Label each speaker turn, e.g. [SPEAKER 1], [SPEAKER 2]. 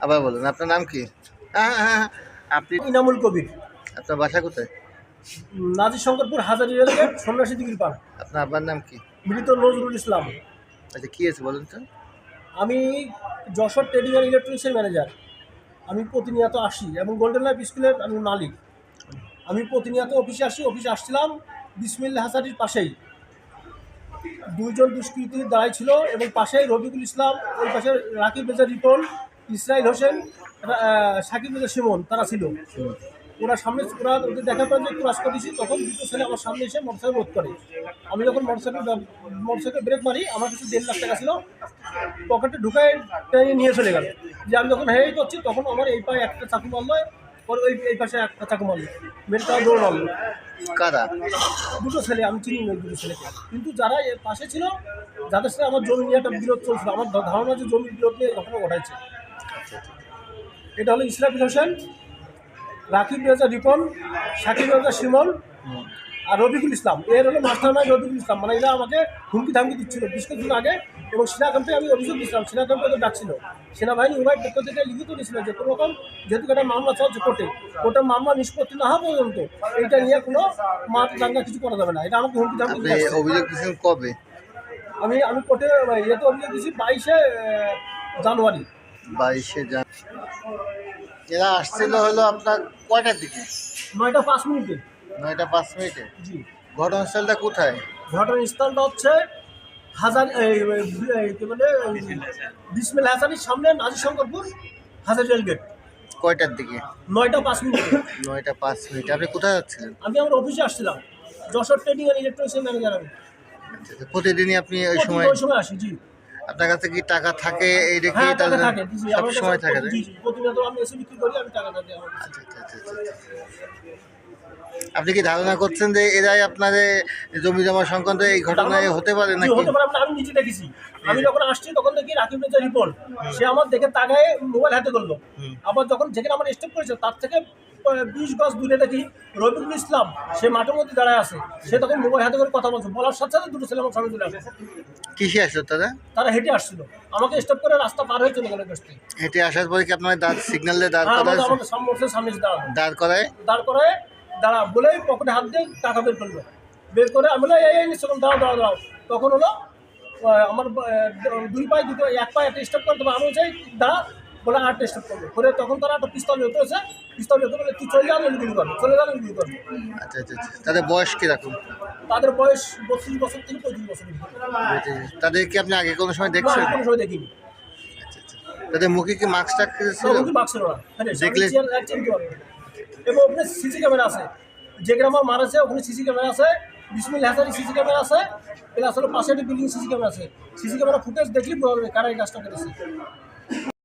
[SPEAKER 1] আবার বলুন আপনার নাম কি? হ্যাঁ, হ্যাঁ, হ্যাঁ। আপনি
[SPEAKER 2] ইনামুল কবির,
[SPEAKER 1] আপনার বাসা কোথায়?
[SPEAKER 2] নাজির শঙ্করপুর হাজারি রেলগেট, সন্ন্যাসী দিঘির পাড়।
[SPEAKER 1] আপনার আব্বার নাম কি?
[SPEAKER 2] মৃত নজরুল ইসলাম।
[SPEAKER 1] আচ্ছা, কি আছে বলুন তো?
[SPEAKER 2] আমি যশোর ট্রেডিং অ্যান্ড ইলেকট্রনিক্সের ম্যানেজার। আমি প্রতিনিয়ত আসি এবং গোল্ডেন লাইফ স্কুলের আমি মালিক। আমি প্রতিনিয়ত অফিসে আসছিলাম বিসমিল্লাহ হাসারির পাশেই দুইজন দুষ্কৃতীর দাঁড়াই ছিল এবং পাশেই রফিকুল ইসলাম, ওই পাশে রাকিব রেজা রিপন, ইসরাইল হোসেন, সাকিব রেজা সুমন, তারা ছিল। ওরা ওদের দেখার পর যে ক্রাস করেছি, তখন দুটো ছেলে আমার সামনে এসে মোটরসাইকেল রোধ করে। আমি যখন মোটরসাইকেল ব্রেক মারি, আমার কাছে 1.5 লাখ টাকা ছিল, পকেটে ঢুকায় টেনে নিয়ে চলে গেল। যে আমি যখন হেই করছি, তখন আমার এই পায়ে একটা চাকু মারলো, পরে এই পাশে একটা চাকু মারলো, মেয়েটা দৌড় মারলো।
[SPEAKER 1] কারা?
[SPEAKER 2] দুটো ছেলে, আমি চিনি না দুটো ছেলেকে, কিন্তু যারা এর পাশে ছিল, যাদের সাথে আমার জমি নিয়ে একটা বিরোধ চলছিল, আমার ধারণা যে জমির বিরোধ নিয়ে ঘটনা ঘটাইছে। এটা হলো ইসরাফিল হোসেন, রাকিব রেজা রিপন, সাকিব রেজা সুমন আর রফিকুল ইসলাম। এর হলো মাস্টার মাইন্ড রফিকুল ইসলাম। মানে এরা আমাকে হুমকি ধামকি দিচ্ছিল বেশ কিছুদিন আগে, এবং সেনা ক্যাম্পে আমি অভিযোগ দিচ্ছিলাম। সেনা ক্যাম্পে তো ডাকছিল, সেনাবাহিনী উভয় পক্ষ থেকে লিখিত দিয়েছিল যে কোনো রকম যেহেতু একটা মামলা চলছে কোর্টে মামলা নিষ্পত্তি না হওয়া পর্যন্ত এইটা নিয়ে কোনো মাঠ দাঙ্গা কিছু করা যাবে না। এটা আমাকে হুমকি ধামকি
[SPEAKER 1] আপনি অভিযোগ দিয়েছেন কবে?
[SPEAKER 2] আমি কোর্টে ইয়েতে অভিযোগ দিয়েছি 22শে জানুয়ারি।
[SPEAKER 1] 22শে জানুয়ারি। এরা আসছিল হলো আপনার কয়টার দিকে?
[SPEAKER 2] 9টা 5 মিনিটে।
[SPEAKER 1] 9টা 5 মিনিটে।
[SPEAKER 2] জি।
[SPEAKER 1] ঘটনাস্থলটা কোথায়?
[SPEAKER 2] ঘটনাস্থলটা হচ্ছে কি বলে বিসমিল্লাহ হাসানির সামনে নাজির শঙ্করপুর হাজার রেলগেট।
[SPEAKER 1] কয়টার দিকে?
[SPEAKER 2] 9টা 5 মিনিটে।
[SPEAKER 1] 9টা 5 মিনিটে। আপনি কোথায় যাচ্ছিলেন?
[SPEAKER 2] আমি আমার অফিসে আসছিলাম, যশোর ট্রেডিং অ্যান্ড ইলেকট্রনিক্সের ম্যানেজার আমি।
[SPEAKER 1] আচ্ছা, আচ্ছা। প্রতিদিনই আপনি ওই সময়
[SPEAKER 2] ওই সময় আসি। জি।
[SPEAKER 1] আপনার কাছে কি টাকা থাকে? এই রেখে
[SPEAKER 2] হ্যাঁ,
[SPEAKER 1] তাহলে
[SPEAKER 2] টাকা থাকে। জি,
[SPEAKER 1] সব
[SPEAKER 2] আমার
[SPEAKER 1] সময়
[SPEAKER 2] কাছে
[SPEAKER 1] থাকে না?
[SPEAKER 2] জি, প্রতিনিয়ত আমি এসে বিক্রি করি, আমি টাকা থাকে আমার কাছে।
[SPEAKER 1] আচ্ছা, আচ্ছা, আচ্ছা, আচ্ছা। আপনি কি ধারণা করছেন যে এরাই আপনাদের জমি জমা সংক্রান্ত এই ঘটনায় হতে পারে
[SPEAKER 2] জি,
[SPEAKER 1] নাকি?
[SPEAKER 2] হতে পারে। আমি নিজে দেখেছি। আমি যখন আসছি তখন দেখি রাকিব রেজা রিপন, সে আমার দেখে তাকায় মোবাইল হাতে করলো। আবার যখন যেখানে আমার স্টেপ করেছে তার থেকে 20 গজ দূরে দেখি রফিকুল ইসলাম, সে মাঠের মধ্যে দাঁড়ায় আছে। সে তখন মোবাইল হাতে করে কথা বলছে, বলার সাথে সাথে দুটো ছেলে আমার সামনে চলে আসে।
[SPEAKER 1] কিসে আসলো তারা?
[SPEAKER 2] তারা হেঁটে আসছিল, আমাকে স্টপ করে রাস্তা পার হয়ে চলে গেল।
[SPEAKER 1] হেঁটে আসার পরে কি আপনার সিগন্যাল দিয়ে দাঁড়
[SPEAKER 2] হ্যাঁ,
[SPEAKER 1] করায়?
[SPEAKER 2] আমাদের সামনে এসে দাঁড়ানো,
[SPEAKER 1] দাঁড় করায়?
[SPEAKER 2] দাঁড় করে বলেই পকেটে হাত দিয়ে টাকা বের করলো। বের করে আমি বললাম, এই নিশ্চয় দাঁড়াও। তখন হলো আমার দুই পায়ে এক পায়ে একটা স্টপ করতে হবে, আমি চাই দাঁড়া বলে আরেকটা স্টপ করবো করে, তখন তারা একটা পিস্তল হতেছে, পিস্তল হতে বলে তুই চলে যান গুলি করবে, গুলি করবে।
[SPEAKER 1] আচ্ছা, আচ্ছা, আচ্ছা। তাদের বয়স কিরকম?
[SPEAKER 2] তাদের বয়স 32 বছর থেকে 35 বছর।
[SPEAKER 1] তাদের কি আপনি আগে কোনো সময়
[SPEAKER 2] না,
[SPEAKER 1] দেখছেন?
[SPEAKER 2] আমি কোনো সময় দেখিনি।
[SPEAKER 1] আচ্ছা, আচ্ছা। তাদের মুখে কি মাস্ক ছিল?
[SPEAKER 2] বাক্সের ওরা
[SPEAKER 1] দেখলে
[SPEAKER 2] এবং ওখানে সিসি ক্যামেরা আছে, যে গ্রামে মারাছে ওখানে সিসি ক্যামেরা আছে, বিসমিল্লাহ হাসারি সিসি ক্যামেরা আছে, প্লাস হলো পাশে একটা বিল্ডিং সিসি ক্যামেরা আছে। সিসি ক্যামেরা ফুটেজ দেখলি বোঝা যাবে কারা এই কাজটা করেছে।